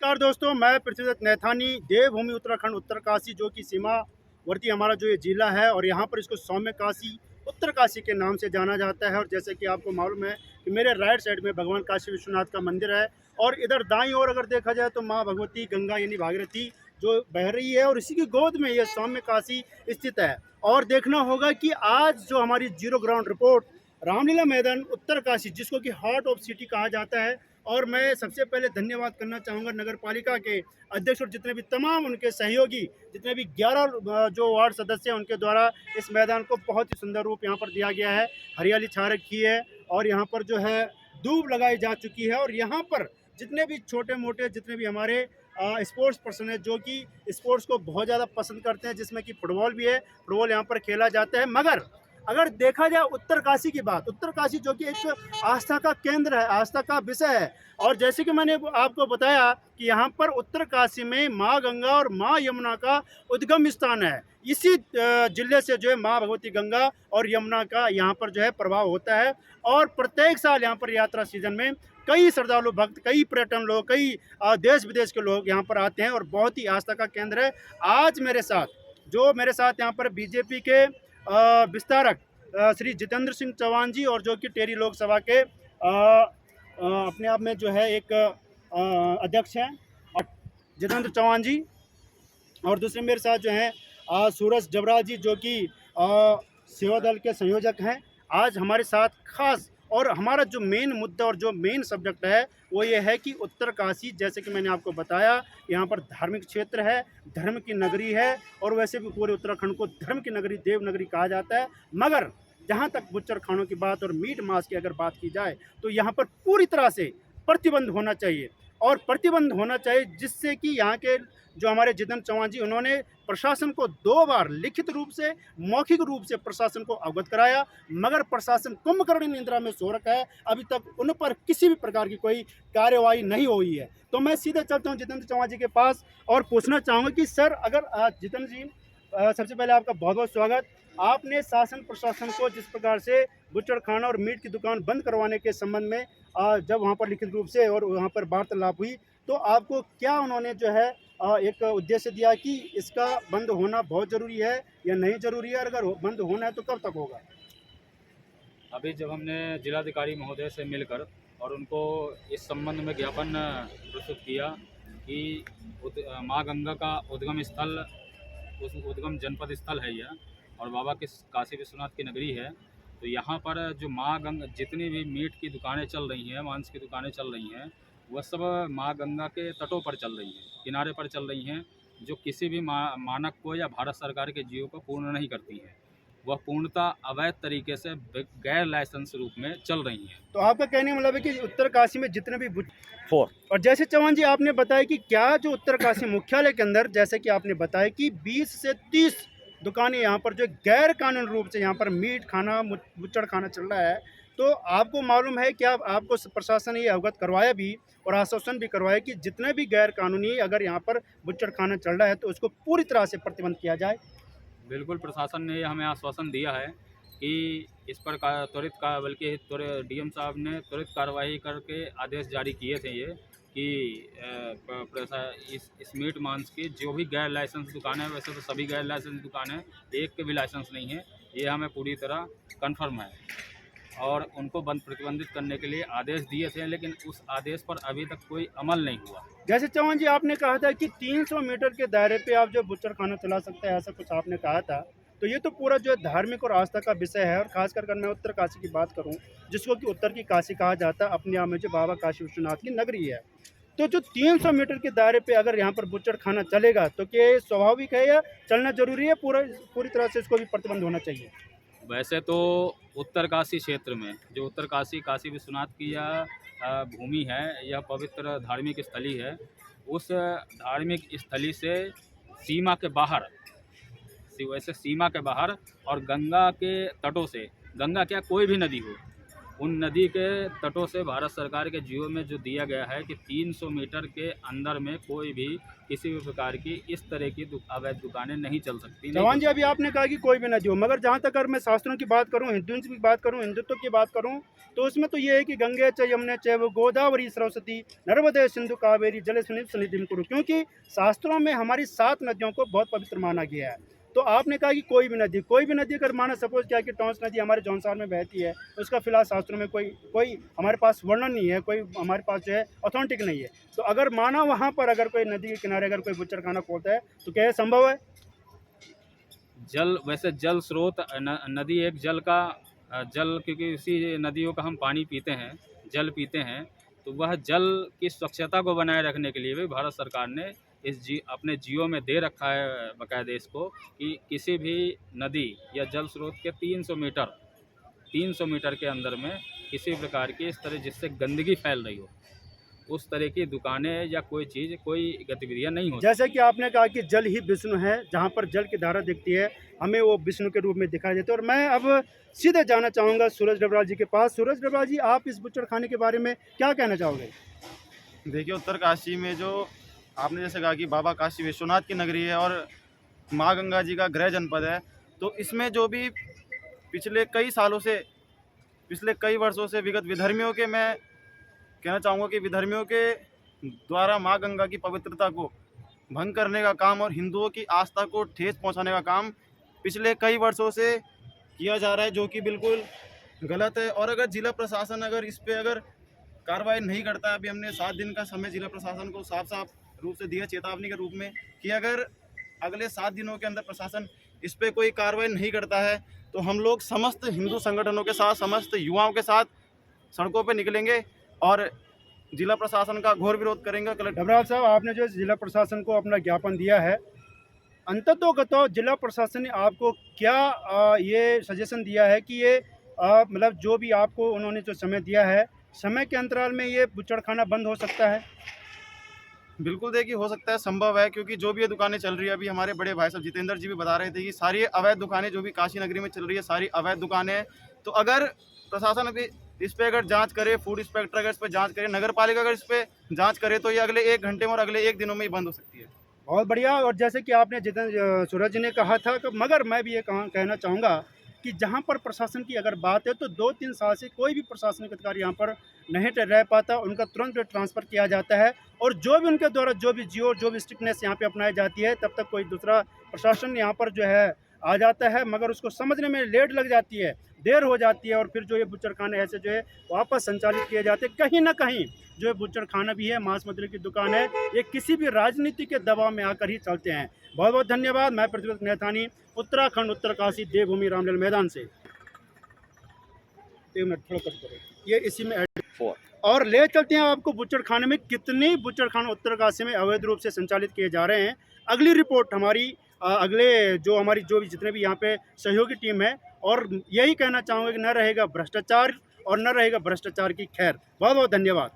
नमस्कार दोस्तों, मैं पृथ्वीदत्त नैथानी। देवभूमि उत्तराखंड उत्तरकाशी जो कि सीमावर्ती हमारा जो ये जिला है और यहाँ पर इसको सौम्य काशी उत्तरकाशी के नाम से जाना जाता है। और जैसे कि आपको मालूम है कि मेरे राइट साइड में भगवान काशी विश्वनाथ का मंदिर है और इधर दाईं ओर अगर देखा जाए तो माँ भगवती गंगा यानी भागीरथी जो बह रही है और इसी की गोद में यह सौम्य काशी स्थित है। और देखना होगा कि आज जो हमारी जीरो ग्राउंड रिपोर्ट रामलीला मैदान उत्तरकाशी जिसको कि हार्ट ऑफ सिटी कहा जाता है, और मैं सबसे पहले धन्यवाद करना चाहूँगा नगर पालिका के अध्यक्ष और जितने भी तमाम उनके सहयोगी, जितने भी 11 जो वार्ड सदस्य हैं उनके द्वारा इस मैदान को बहुत ही सुंदर रूप यहाँ पर दिया गया है। हरियाली छा रखी है और यहाँ पर जो है दूब लगाई जा चुकी है। और यहाँ पर जितने भी छोटे मोटे जितने भी हमारे स्पोर्ट्स पर्सन है जो कि स्पोर्ट्स को बहुत ज़्यादा पसंद करते हैं, जिसमें कि फुटबॉल भी है, फुटबॉल यहाँ पर खेला जाता है। मगर अगर देखा जाए उत्तरकाशी की बात, उत्तरकाशी जो कि एक आस्था का केंद्र है, आस्था का विषय है। और जैसे कि मैंने आपको बताया कि यहाँ पर उत्तरकाशी में माँ गंगा और माँ यमुना का उद्गम स्थान है। इसी जिले से जो है माँ भगवती गंगा और यमुना का यहाँ पर जो है प्रभाव होता है। और प्रत्येक साल यहाँ पर यात्रा सीजन में कई श्रद्धालु भक्त, कई पर्यटन लोग, कई देश विदेश के लोग यहाँ पर आते हैं और बहुत ही आस्था का केंद्र है। आज मेरे साथ यहाँ पर बीजेपी के विस्तारक श्री जितेंद्र सिंह चौहान जी और जो कि टेरी लोकसभा के अपने आप में जो है एक अध्यक्ष हैं और जितेंद्र चौहान जी, और दूसरे मेरे साथ जो हैं सूरज जबरा जी जो कि सेवा दल के संयोजक हैं। आज हमारे साथ खास और हमारा जो मेन मुद्दा और जो मेन सब्जेक्ट है वो ये है कि उत्तरकाशी, जैसे कि मैंने आपको बताया, यहाँ पर धार्मिक क्षेत्र है, धर्म की नगरी है और वैसे भी पूरे उत्तराखंड को धर्म की नगरी, देव नगरी कहा जाता है। मगर जहाँ तक बुच्चर खानों की बात और मीट मांस की अगर बात की जाए तो यहाँ पर पूरी तरह से प्रतिबंध होना चाहिए और प्रतिबंध होना चाहिए, जिससे कि यहाँ के जो हमारे जितेंद्र चौहान जी उन्होंने प्रशासन को 2 बार लिखित रूप से, मौखिक रूप से प्रशासन को अवगत कराया, मगर प्रशासन कुंभकर्ण निद्रा में सो रखा है। अभी तक उन पर किसी भी प्रकार की कोई कार्यवाही नहीं हुई है। तो मैं सीधे चलता हूँ जितेंद्र चौहान जी के पास और पूछना चाहूँगा कि सर, अगर जितेंद्र जी, सबसे पहले आपका बहुत बहुत स्वागत। आपने शासन प्रशासन को जिस प्रकार से बुच्चड़ खाना और मीट की दुकान बंद करवाने के संबंध में जब वहाँ पर लिखित रूप से और वहाँ पर वार्तालाप हुई तो आपको क्या उन्होंने जो है एक उद्देश्य दिया कि इसका बंद होना बहुत ज़रूरी है या नहीं ज़रूरी है, अगर बंद होना है तो कब तक होगा? अभी जब हमने जिलाधिकारी महोदय से मिलकर और उनको इस संबंध में ज्ञापन प्रस्तुत किया कि माँ गंगा का उद्गम स्थल, उस उद्गम जनपद स्थल है यह और बाबा के काशी विश्वनाथ की नगरी है, तो यहाँ पर जो माँ गंगा जितनी भी मीट की दुकानें चल रही हैं, मांस की दुकानें चल रही हैं, वह सब माँ गंगा के तटों पर चल रही हैं, किनारे पर चल रही हैं, जो किसी भी मानक को या भारत सरकार के जियो को पूर्ण नहीं करती हैं। वह पूर्णतः अवैध तरीके से गैर लाइसेंस रूप में चल रही हैं। तो आपका कहने का मतलब है कि उत्तरकाशी में जितने भी और जैसे चौहान जी आपने बताया कि क्या जो उत्तरकाशी मुख्यालय के अंदर, जैसे कि आपने बताया कि 20 से 30 दुकानें यहाँ पर जो गैर कानूनी रूप से यहाँ पर मीट खाना, बुच्चड़ खाना चल रहा है, तो आपको मालूम है कि आपको प्रशासन ने ये अवगत करवाया भी और आश्वासन भी करवाया कि जितने भी गैर कानूनी अगर यहाँ पर बुच्चड़ खाना चल रहा है तो उसको पूरी तरह से प्रतिबंध किया जाए? बिल्कुल, प्रशासन ने हमें आश्वासन दिया है कि इस पर बल्कि डीएम साहब ने त्वरित कार्रवाई करके आदेश जारी किए थे ये कि इस मीट मांस की जो भी गैर लाइसेंस दुकान है, वैसे तो सभी गैर लाइसेंस दुकान है, एक के भी लाइसेंस नहीं है, ये हमें पूरी तरह कन्फर्म है और उनको प्रतिबंधित करने के लिए आदेश दिए थे, लेकिन उस आदेश पर अभी तक कोई अमल नहीं हुआ। जैसे चौहान जी आपने कहा था कि 300 मीटर के दायरे पे आप जो बुच्चड़ खाना चला सकते हैं, ऐसा कुछ आपने कहा था, तो ये तो पूरा जो है धार्मिक और आस्था का विषय है। और खासकर अगर मैं उत्तरकाशी की बात करूं, जिसको कि उत्तर की काशी कहा जाता है, अपने आप में जो बाबा काशी विश्वनाथ की नगरी है, तो जो 300 मीटर के दायरे पे अगर यहाँ पर बुच्चड़ खाना चलेगा तो क्या स्वाभाविक है या चलना जरूरी है, पूरी तरह से इसको भी प्रतिबंध होना चाहिए? वैसे तो उत्तरकाशी क्षेत्र में जो उत्तरकाशी काशी विश्वनाथ की यह भूमि है, यह पवित्र धार्मिक स्थली है। उस धार्मिक स्थली से सीमा के बाहर, वैसे सीमा के बाहर और गंगा के तटों से, गंगा क्या कोई भी नदी हो, उन नदी के तटों से भारत सरकार के जियो में जो दिया गया है कि 300 मीटर के अंदर में कोई भी किसी भी प्रकार की इस तरह की अवैध दुकानें नहीं चल सकती। चौहान जी, अभी आपने कहा कि कोई भी नदी हो, मगर जहाँ तक अगर मैं शास्त्रों की बात करूँ, हिंदुत्व की बात करूँ, हिंदुत्व की बात करूँ, तो उसमें तो ये है कि गंगे च यमुने चैव गोदावरी सरस्वती नर्मदे सिंधु कावेरी जलेस्मिन् सन्निधिं कुरु, क्योंकि शास्त्रों में हमारी 7 नदियों को बहुत पवित्र माना गया है। तो आपने कहा कि कोई भी नदी अगर माना सपोज क्या कि टॉन्स नदी हमारे जौनसार में बहती है, उसका फिलहाल शास्त्रों में कोई हमारे पास वर्णन नहीं है, कोई हमारे पास जो है ऑथेंटिक नहीं है। तो अगर माना वहाँ पर अगर कोई नदी के किनारे अगर कोई बुच्चड़खाना खोलता है तो क्या ये संभव है? वैसे जल स्रोत नदी एक जल, क्योंकि उसी नदियों का हम पानी पीते हैं, जल पीते हैं, तो वह जल की स्वच्छता को बनाए रखने के लिए भी भारत सरकार ने अपने जियो में दे रखा है बाकायदे इसको, कि किसी भी नदी या जल स्रोत के 300 मीटर के अंदर में किसी प्रकार की इस तरह जिससे गंदगी फैल रही हो, उस तरह की दुकानें या कोई गतिविधियां नहीं हो। जैसे कि आपने कहा कि जल ही विष्णु है, जहाँ पर जल की धारा दिखती है हमें वो विष्णु के रूप में दिखाई देते हैं। और मैं अब सीधे जाना चाहूँगा सूरज डबराल जी के पास। सूरज डबराल जी, आप इस बुच्चड़खाने के बारे में क्या कहना चाहोगे? देखिए, उत्तरकाशी में जो आपने जैसे कहा कि बाबा काशी विश्वनाथ की नगरी है और माँ गंगा जी का गृह जनपद है, तो इसमें जो भी पिछले कई वर्षों से विगत विधर्मियों के, मैं कहना चाहूँगा कि विधर्मियों के द्वारा माँ गंगा की पवित्रता को भंग करने का काम और हिंदुओं की आस्था को ठेस पहुँचाने का काम पिछले कई वर्षों से किया जा रहा है, जो कि बिल्कुल गलत है। और अगर जिला प्रशासन अगर इस पर अगर कार्रवाई नहीं करता है, अभी हमने 7 दिन का समय जिला प्रशासन को साफ रूप से दिया, चेतावनी के रूप में, कि अगर अगले 7 दिनों के अंदर प्रशासन इस पर कोई कार्रवाई नहीं करता है तो हम लोग समस्त हिंदू संगठनों के साथ, समस्त युवाओं के साथ सड़कों पर निकलेंगे और जिला प्रशासन का घोर विरोध करेंगे। डबराल साहब, आपने जो जिला प्रशासन को अपना ज्ञापन दिया है, अंततोगतो जिला प्रशासन ने आपको क्या ये सजेशन दिया है कि ये मतलब जो भी आपको उन्होंने जो समय दिया है, समय के अंतराल में ये बुच्चड़खाना बंद हो सकता है? बिल्कुल देखिए, हो सकता है, संभव है, क्योंकि जो भी ये दुकानें चल रही है, अभी हमारे बड़े भाई साहब जितेंद्र जी भी बता रहे थे कि सारी अवैध दुकानें जो भी काशी नगरी में चल रही है, सारी अवैध दुकानें हैं। तो अगर प्रशासन अभी इस पर अगर जांच करे, फूड इंस्पेक्टर अगर इस पर जांच करे, नगर पालिका अगर इस पर जांच करे, तो ये अगले 1 घंटे में और अगले 1 दिनों में ही बंद हो सकती है। बहुत बढ़िया। और जैसे कि आपने सूरज जी ने कहा था कि मगर मैं भी ये कहना चाहूँगा कि जहाँ पर प्रशासन की अगर बात है तो 2-3 साल से कोई भी प्रशासनिक अधिकारी यहाँ पर नहीं रह पाता, उनका तुरंत ट्रांसफ़र किया जाता है। और जो भी उनके द्वारा जो भी स्ट्रिक्टनेस यहाँ पे अपनाई जाती है, तब तक कोई दूसरा प्रशासन यहाँ पर जो है आ जाता है, मगर उसको समझने में लेट लग जाती है, देर हो जाती है, और फिर जो ये बुच्चड़खाने ऐसे जो है वापस संचालित किए जाते हैं। कहीं ना कहीं जो है बुच्चड़खाना भी है, मांस मछली की दुकान है, ये किसी भी राजनीति के दबाव में आकर ही चलते हैं। बहुत बहुत धन्यवाद। मैं पृथ्वीराज नैथानी, उत्तराखंड, उत्तरकाशी, देवभूमि रामलीला मैदान से। 1 मिनट थोड़ा कट करो, ये इसी में और ले चलते हैं आपको बुच्चड़खाने में कितने बुच्चड़खाने उत्तरकाशी में अवैध रूप से संचालित किए जा रहे हैं। अगली रिपोर्ट हमारी अगले जो भी जितने भी यहाँ पे सहयोगी टीम है, और यही कहना चाहूँगा कि न रहेगा भ्रष्टाचार और न रहेगा भ्रष्टाचार की खैर। बहुत बहुत धन्यवाद।